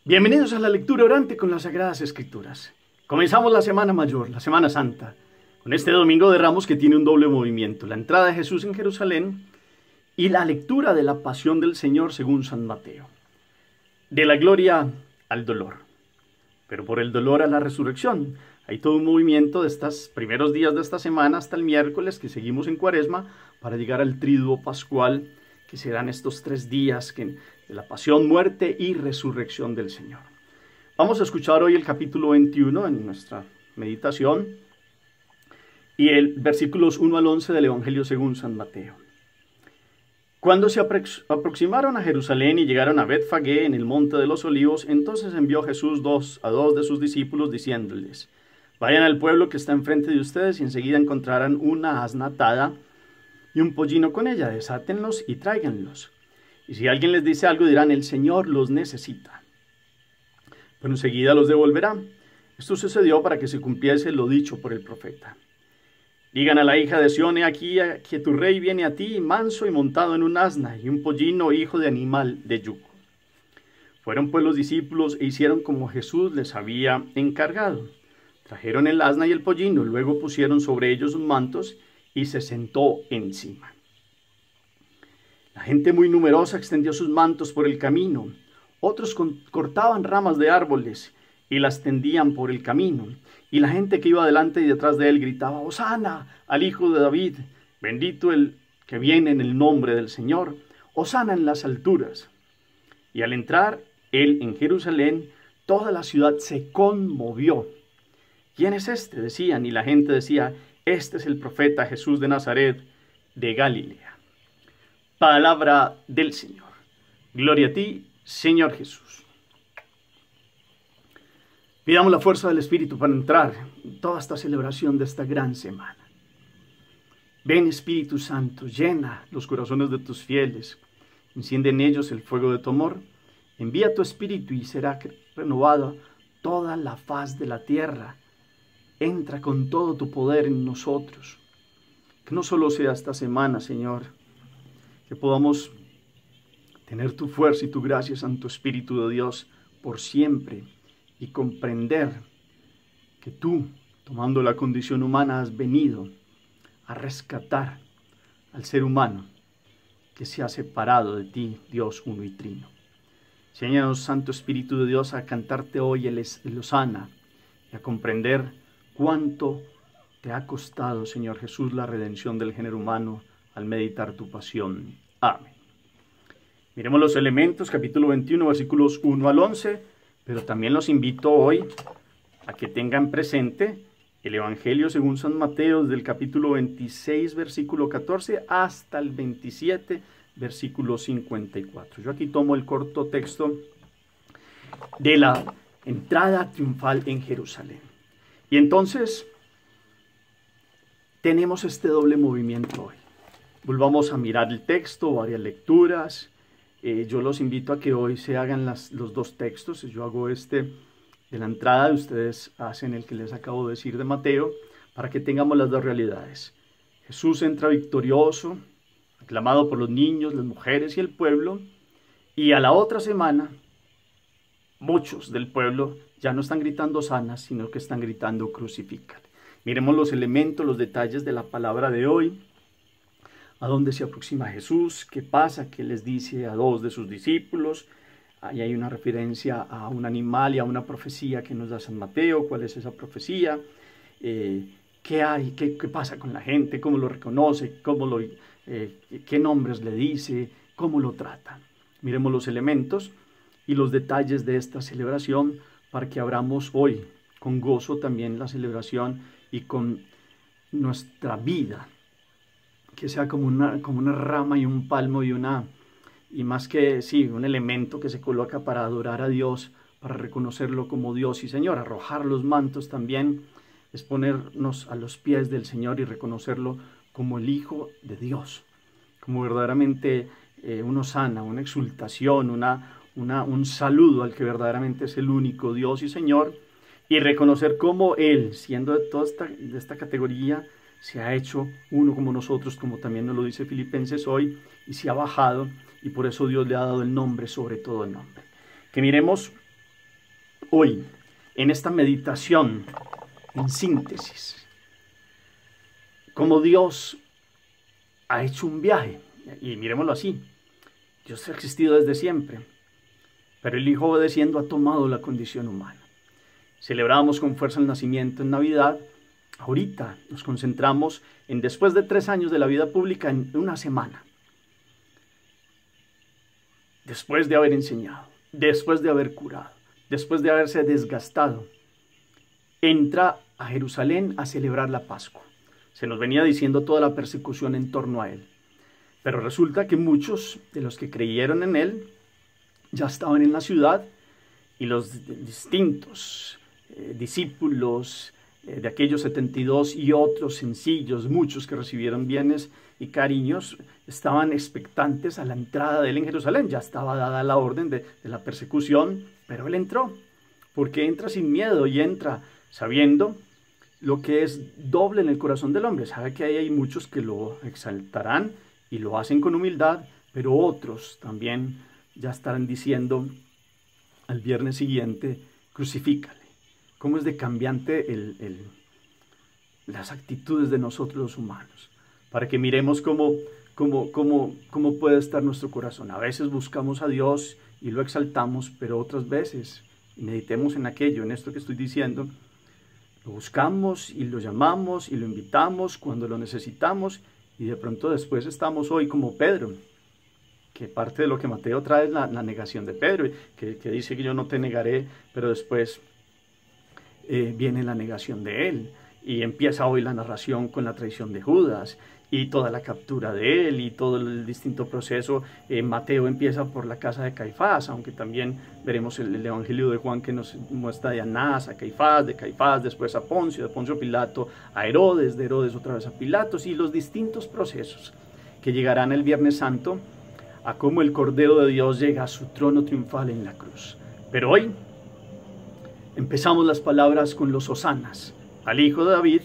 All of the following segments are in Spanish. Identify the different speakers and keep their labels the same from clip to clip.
Speaker 1: Bienvenidos a la lectura orante con las Sagradas Escrituras. Comenzamos la Semana Mayor, la Semana Santa, con este Domingo de Ramos que tiene un doble movimiento: la entrada de Jesús en Jerusalén y la lectura de la Pasión del Señor según San Mateo. De la gloria al dolor, pero por el dolor a la resurrección. Hay todo un movimiento de estos primeros días de esta semana hasta el miércoles, que seguimos en Cuaresma, para llegar al Triduo Pascual, que serán estos 3 días de la pasión, muerte y resurrección del Señor. Vamos a escuchar hoy el capítulo 21 en nuestra meditación y el versículos 1 al 11 del Evangelio según San Mateo. Cuando se aproximaron a Jerusalén y llegaron a Betfagé en el monte de los Olivos, entonces envió Jesús a dos de sus discípulos diciéndoles: vayan al pueblo que está enfrente de ustedes y enseguida encontrarán una asna atada y un pollino con ella, desátenlos y tráiganlos. Y si alguien les dice algo, dirán: el Señor los necesita, pero enseguida los devolverá. Esto sucedió para que se cumpliese lo dicho por el profeta: digan a la hija de Sión, he aquí que tu rey viene a ti, manso y montado en un asna, y un pollino hijo de animal de yugo. Fueron pues los discípulos e hicieron como Jesús les había encargado. Trajeron el asna y el pollino, luego pusieron sobre ellos sus mantos y se sentó encima. La gente muy numerosa extendió sus mantos por el camino. Otros cortaban ramas de árboles y las tendían por el camino. Y la gente que iba delante y detrás de él gritaba: Hosana al Hijo de David, bendito el que viene en el nombre del Señor, Hosana en las alturas. Y al entrar él en Jerusalén, toda la ciudad se conmovió. ¿Quién es este?, decían, y la gente decía: este es el profeta Jesús de Nazaret de Galilea. Palabra del Señor. Gloria a ti, Señor Jesús. Pidamos la fuerza del Espíritu para entrar en toda esta celebración de esta gran semana. Ven, Espíritu Santo, llena los corazones de tus fieles, enciende en ellos el fuego de tu amor, envía tu Espíritu y será renovada toda la faz de la tierra. Entra con todo tu poder en nosotros. Que no solo sea esta semana, Señor, que podamos tener tu fuerza y tu gracia, Santo Espíritu de Dios, por siempre, y comprender que tú, tomando la condición humana, has venido a rescatar al ser humano que se ha separado de ti, Dios uno y trino. Enséñanos, Santo Espíritu de Dios, a cantarte hoy el Hosana y a comprender cuánto te ha costado, Señor Jesús, la redención del género humano al meditar tu pasión. Amén. Miremos los elementos, capítulo 21, versículos 1 al 11, pero también los invito hoy a que tengan presente el Evangelio según San Mateo, desde el capítulo 26, versículo 14, hasta el 27, versículo 54. Yo aquí tomo el corto texto de la entrada triunfal en Jerusalén. Y entonces tenemos este doble movimiento hoy. Volvamos a mirar el texto, varias lecturas. Yo los invito a que hoy se hagan los 2 textos. Yo hago este de la entrada y ustedes hacen el que les acabo de decir de Mateo, para que tengamos las 2 realidades. Jesús entra victorioso, aclamado por los niños, las mujeres y el pueblo, y a la otra semana muchos del pueblo ya no están gritando Hosana, sino que están gritando crucifícale. Miremos los elementos, los detalles de la palabra de hoy. ¿A dónde se aproxima Jesús? ¿Qué pasa? ¿Qué les dice a 2 de sus discípulos? Ahí hay una referencia a un animal y a una profecía que nos da San Mateo. ¿Cuál es esa profecía? ¿Qué hay? ¿Qué pasa con la gente? ¿Cómo lo reconoce? ¿Qué nombres le dice? ¿Cómo lo trata? Miremos los elementos y los detalles de esta celebración para que abramos hoy con gozo también la celebración y con nuestra vida, que sea como una rama y un palmo y más que un elemento que se coloca para adorar a Dios, para reconocerlo como Dios y Señor. Arrojar los mantos también es ponernos a los pies del Señor y reconocerlo como el Hijo de Dios, como verdaderamente una hosana, una exultación, un saludo al que verdaderamente es el único Dios y Señor, y reconocer cómo Él, siendo de toda esta categoría, se ha hecho uno como nosotros, como también nos lo dice Filipenses hoy, y se ha bajado, y por eso Dios le ha dado el nombre sobre todo el nombre. Que miremos hoy, en esta meditación, en síntesis, cómo Dios ha hecho un viaje, y miremoslo así, Dios ha existido desde siempre, pero el Hijo obedeciendo ha tomado la condición humana. Celebramos con fuerza el nacimiento en Navidad. Ahorita nos concentramos en, después de 3 años de la vida pública, en una semana. Después de haber enseñado, después de haber curado, después de haberse desgastado, entra a Jerusalén a celebrar la Pascua. Se nos venía diciendo toda la persecución en torno a él. Pero resulta que muchos de los que creyeron en él ya estaban en la ciudad, y los distintos discípulos de aquellos 72 y otros sencillos, muchos que recibieron bienes y cariños, estaban expectantes a la entrada de él en Jerusalén. Ya estaba dada la orden de la persecución, pero él entró, porque entra sin miedo y entra sabiendo lo que es doble en el corazón del hombre. Sabe que hay muchos que lo exaltarán y lo hacen con humildad, pero otros también ya estarán diciendo al viernes siguiente, crucifícale. ¿Cómo es de cambiante las actitudes de nosotros los humanos? Para que miremos cómo puede estar nuestro corazón. A veces buscamos a Dios y lo exaltamos, pero otras veces, y meditemos en aquello, en esto que estoy diciendo, lo buscamos y lo llamamos y lo invitamos cuando lo necesitamos, y de pronto después estamos hoy como Pedro, que parte de lo que Mateo trae es la negación de Pedro, que dice que yo no te negaré, pero después viene la negación de él, y empieza hoy la narración con la traición de Judas, y toda la captura de él, y todo el distinto proceso. Mateo empieza por la casa de Caifás, aunque también veremos el Evangelio de Juan que nos muestra de Anás a Caifás, de Caifás después a Poncio, de Poncio a Pilato, a Herodes, de Herodes otra vez a Pilatos, y los distintos procesos que llegarán el Viernes Santo, a cómo el Cordero de Dios llega a su trono triunfal en la cruz. Pero hoy empezamos las palabras con los hosanas al Hijo de David,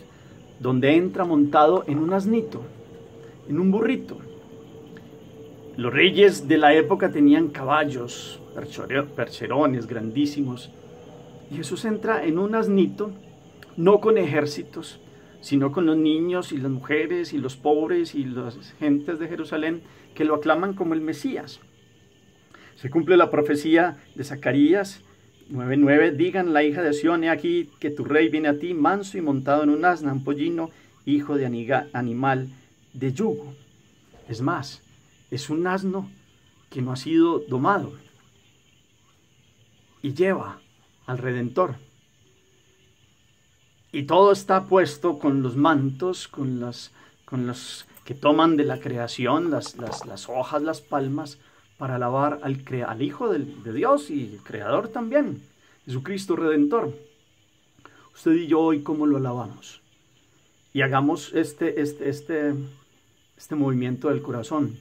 Speaker 1: donde entra montado en un asnito, en un burrito. Los reyes de la época tenían caballos, percherones grandísimos, y Jesús entra en un asnito, no con ejércitos, sino con los niños y las mujeres y los pobres y las gentes de Jerusalén que lo aclaman como el Mesías. Se cumple la profecía de Zacarías 9:9, digan la hija de Sión, he aquí que tu rey viene a ti, manso y montado en un asna, un pollino, hijo de animal de yugo. Es más, es un asno que no ha sido domado y lleva al Redentor. Y todo está puesto con los mantos, con los que toman de la creación, las hojas, las palmas, para alabar al Hijo de Dios y el Creador también, Jesucristo Redentor. Usted y yo hoy, ¿cómo lo alabamos? Y hagamos este movimiento del corazón.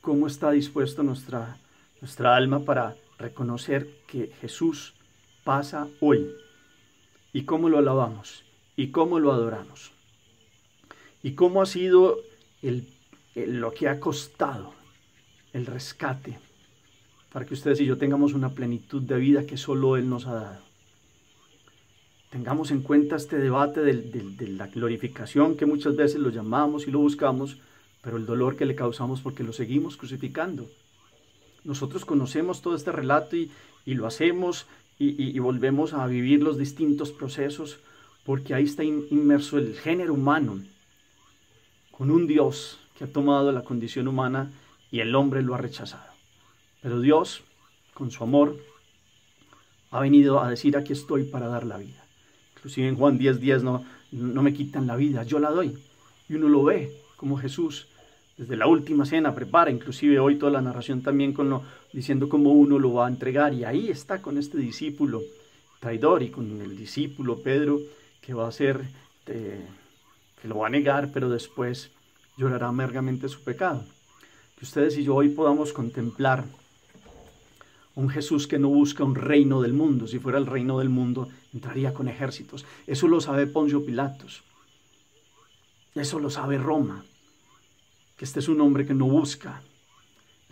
Speaker 1: ¿Cómo está dispuesto nuestra alma para reconocer que Jesús pasa hoy? ¿Y cómo lo alabamos? ¿Y cómo lo adoramos? ¿Y cómo ha sido lo que ha costado el rescate para que ustedes y yo tengamos una plenitud de vida que solo Él nos ha dado? Tengamos en cuenta este debate de la glorificación, que muchas veces lo llamamos y lo buscamos, pero el dolor que le causamos porque lo seguimos crucificando. Nosotros conocemos todo este relato y lo hacemos y volvemos a vivir los distintos procesos, porque ahí está inmerso el género humano, con un Dios que ha tomado la condición humana y el hombre lo ha rechazado. Pero Dios, con su amor, ha venido a decir, aquí estoy para dar la vida. Inclusive en Juan 10:10, no me quitan la vida, yo la doy. Y uno lo ve como Jesús, desde la última cena, prepara, inclusive hoy toda la narración también diciendo cómo uno lo va a entregar. Y ahí está con este discípulo traidor y con el discípulo Pedro, que va a ser, que lo va a negar, pero después llorará amargamente su pecado. Que ustedes y yo hoy podamos contemplar un Jesús que no busca un reino del mundo. Si fuera el reino del mundo, entraría con ejércitos. Eso lo sabe Poncio Pilatos. Eso lo sabe Roma. Que este es un hombre que no busca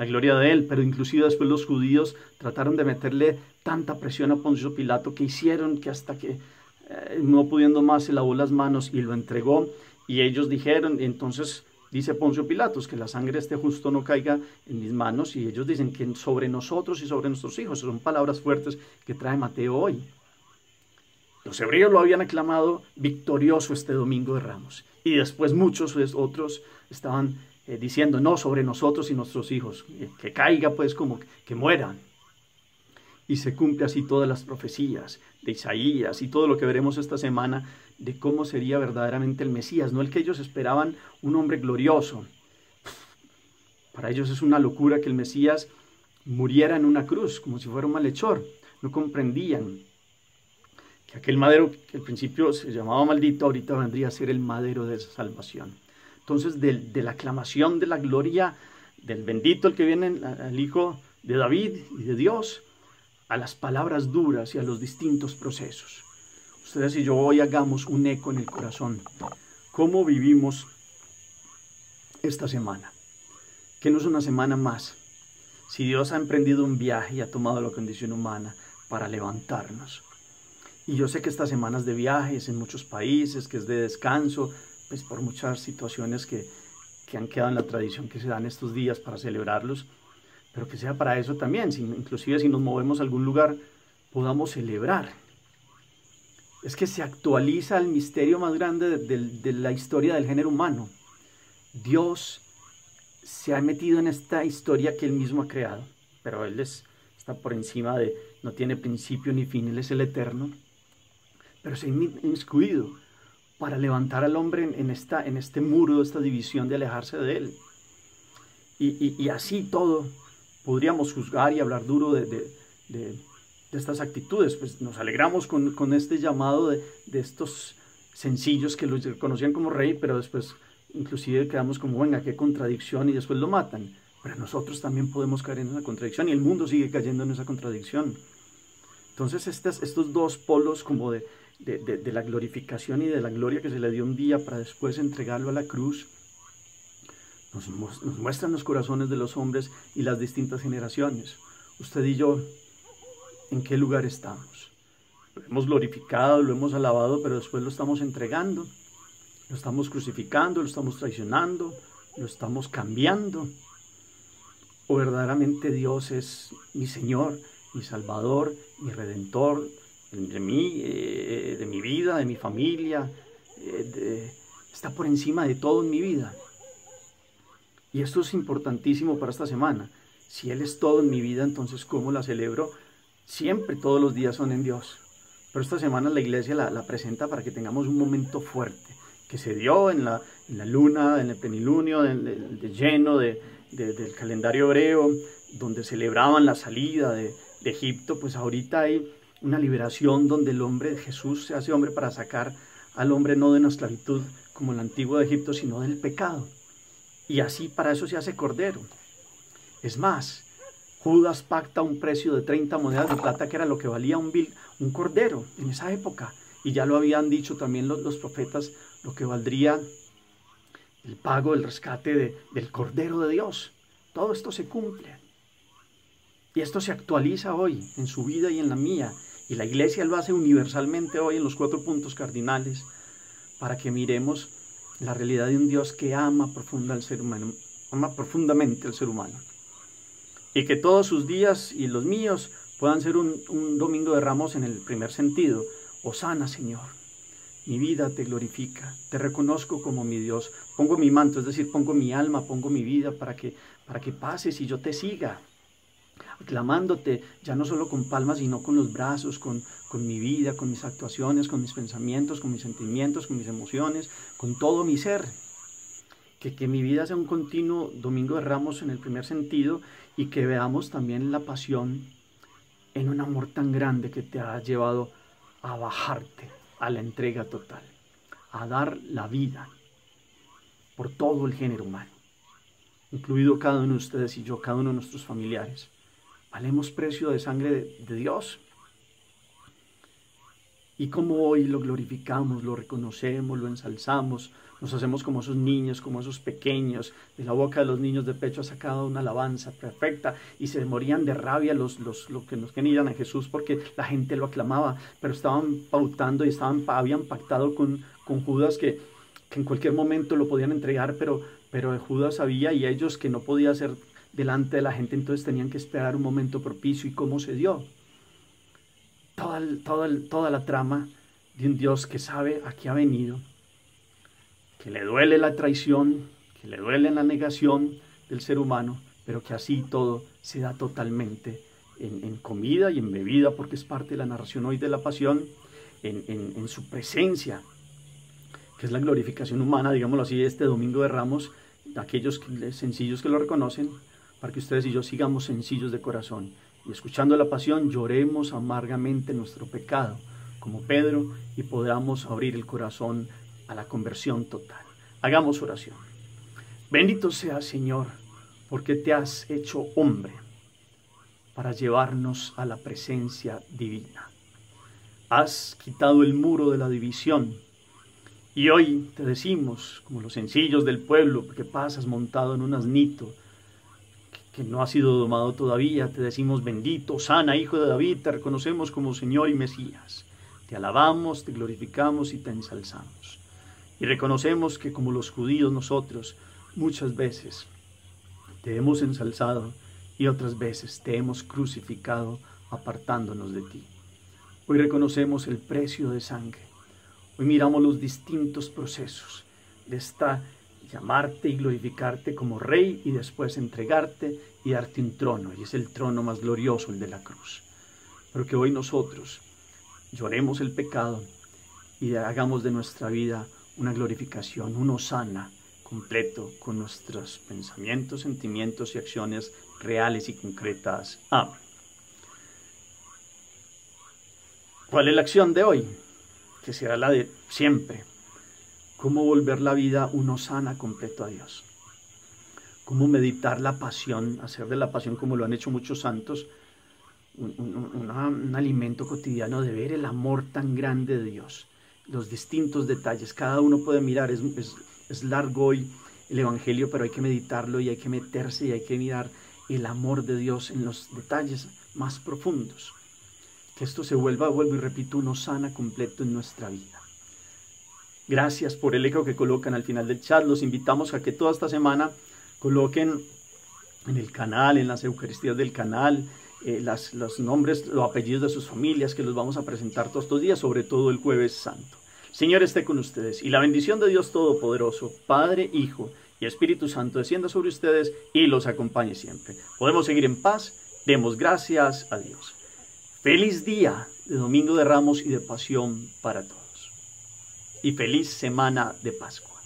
Speaker 1: la gloria de él, pero inclusive después los judíos trataron de meterle tanta presión a Poncio Pilato que hicieron que hasta que no pudiendo más se lavó las manos y lo entregó, y ellos dijeron, entonces dice Poncio Pilatos, que la sangre de este justo no caiga en mis manos, y ellos dicen que sobre nosotros y sobre nuestros hijos. Son palabras fuertes que trae Mateo hoy. Los hebreos lo habían aclamado victorioso este domingo de Ramos, y después muchos otros estaban diciendo, no, sobre nosotros y nuestros hijos, que caiga pues como que mueran. Y se cumple así todas las profecías de Isaías y todo lo que veremos esta semana de cómo sería verdaderamente el Mesías, no el que ellos esperaban, un hombre glorioso. Para ellos es una locura que el Mesías muriera en una cruz, como si fuera un malhechor. No comprendían que aquel madero que al principio se llamaba maldito, ahorita vendría a ser el madero de esa salvación. Entonces, de la aclamación de la gloria del bendito, el que viene, al Hijo de David y de Dios, a las palabras duras y a los distintos procesos. Ustedes y yo hoy hagamos un eco en el corazón. ¿Cómo vivimos esta semana? Que no es una semana más. Si Dios ha emprendido un viaje y ha tomado la condición humana para levantarnos. Y yo sé que estas semanas de viajes en muchos países, que es de descanso, pues por muchas situaciones que han quedado en la tradición que se dan estos días para celebrarlos, pero que sea para eso también, inclusive si nos movemos a algún lugar, podamos celebrar. Es que se actualiza el misterio más grande de la historia del género humano. Dios se ha metido en esta historia que Él mismo ha creado, pero Él está por encima no tiene principio ni fin, Él es el eterno, pero se ha inmiscuido para levantar al hombre en este muro, esta división de alejarse de Él. Y así todo podríamos juzgar y hablar duro de estas actitudes. Pues nos alegramos con este llamado de estos sencillos que los reconocían como rey, pero después inclusive quedamos como, venga, qué contradicción, y después lo matan. Pero nosotros también podemos caer en esa contradicción, y el mundo sigue cayendo en esa contradicción. Entonces estos dos polos como de la glorificación y de la gloria que se le dio un día para después entregarlo a la cruz, nos muestran los corazones de los hombres y las distintas generaciones. Usted y yo, ¿en qué lugar estamos? Lo hemos glorificado, lo hemos alabado, pero después lo estamos entregando, lo estamos crucificando, lo estamos traicionando, lo estamos cambiando. ¿O verdaderamente Dios es mi Señor, mi Salvador, mi Redentor, de mí, de mi vida, de mi familia, está por encima de todo en mi vida? Y esto es importantísimo para esta semana. Si Él es todo en mi vida, entonces ¿cómo la celebro? Siempre, todos los días son en Dios. Pero esta semana la iglesia la presenta para que tengamos un momento fuerte, que se dio en la luna, en el plenilunio, de lleno del calendario hebreo, donde celebraban la salida de Egipto. Pues ahorita hay una liberación donde el hombre, Jesús, se hace hombre para sacar al hombre no de una esclavitud como el antiguo de Egipto, sino del pecado. Y así para eso se hace cordero. Es más, Judas pacta un precio de 30 monedas de plata, que era lo que valía un cordero en esa época. Y ya lo habían dicho también los profetas, lo que valdría el pago, el rescate del Cordero de Dios. Todo esto se cumple. Y esto se actualiza hoy en su vida y en la mía. Y la iglesia lo hace universalmente hoy en los 4 puntos cardinales, para que miremos la realidad de un Dios que ama profundamente al ser humano. Y que todos sus días y los míos puedan ser un domingo de Ramos en el primer sentido. Hosana, Señor. Mi vida te glorifica, te reconozco como mi Dios. Pongo mi manto, es decir, pongo mi alma, pongo mi vida para que pases y yo te siga, aclamándote, ya no solo con palmas, sino con los brazos, con mi vida, con mis actuaciones, con mis pensamientos, con mis sentimientos, con mis emociones, con todo mi ser. Que mi vida sea un continuo domingo de Ramos en el primer sentido, y que veamos también la pasión en un amor tan grande que te ha llevado a bajarte a la entrega total, a dar la vida por todo el género humano, incluido cada uno de ustedes y yo, cada uno de nuestros familiares. Valemos precio de sangre de Dios. Y como hoy lo glorificamos, lo reconocemos, lo ensalzamos, nos hacemos como esos niños, como esos pequeños. De la boca de los niños de pecho ha sacado una alabanza perfecta y se morían de rabia los que nos querían a Jesús porque la gente lo aclamaba, pero estaban pautando y habían pactado con Judas que en cualquier momento lo podían entregar, pero Judas sabía y ellos que no podía ser delante de la gente, entonces tenían que esperar un momento propicio. ¿Y cómo se dio? Toda la trama de un Dios que sabe a qué ha venido, que le duele la traición, que le duele la negación del ser humano, pero que así todo se da totalmente en comida y en bebida, porque es parte de la narración hoy de la pasión, en su presencia, que es la glorificación humana, digámoslo así, este Domingo de Ramos, aquellos sencillos que lo reconocen, para que ustedes y yo sigamos sencillos de corazón, y escuchando la pasión lloremos amargamente nuestro pecado, como Pedro, y podamos abrir el corazón a la conversión total. Hagamos oración. Bendito seas, Señor, porque te has hecho hombre para llevarnos a la presencia divina. Has quitado el muro de la división y hoy te decimos, como los sencillos del pueblo, que pasas montado en un asnito que no ha sido domado todavía, te decimos bendito, sana, hijo de David, te reconocemos como Señor y Mesías. Te alabamos, te glorificamos y te ensalzamos. Y reconocemos que como los judíos nosotros muchas veces te hemos ensalzado y otras veces te hemos crucificado apartándonos de ti. Hoy reconocemos el precio de sangre. Hoy miramos los distintos procesos de llamarte y glorificarte como Rey y después entregarte y darte un trono. Y es el trono más glorioso, el de la cruz. Pero que hoy nosotros lloremos el pecado y hagamos de nuestra vida una glorificación, un hosana completo con nuestros pensamientos, sentimientos y acciones reales y concretas. Amén. ¿Cuál es la acción de hoy? Que será la de siempre. Cómo volver la vida un hosana completo a Dios. Cómo meditar la pasión, hacer de la pasión como lo han hecho muchos santos, un alimento cotidiano de ver el amor tan grande de Dios. Los distintos detalles, cada uno puede mirar, es largo hoy el Evangelio, pero hay que meditarlo y hay que meterse y hay que mirar el amor de Dios en los detalles más profundos. Que esto se vuelvo y repito, un hosana completo en nuestra vida. Gracias por el eco que colocan al final del chat. Los invitamos a que toda esta semana coloquen en el canal, en las Eucaristías del canal, los nombres, los apellidos de sus familias, que los vamos a presentar todos estos días, sobre todo el Jueves Santo. Señor esté con ustedes y la bendición de Dios Todopoderoso, Padre, Hijo y Espíritu Santo descienda sobre ustedes y los acompañe siempre. Podemos seguir en paz, demos gracias a Dios. Feliz día de Domingo de Ramos y de Pasión para todos. Y feliz semana de Pascua.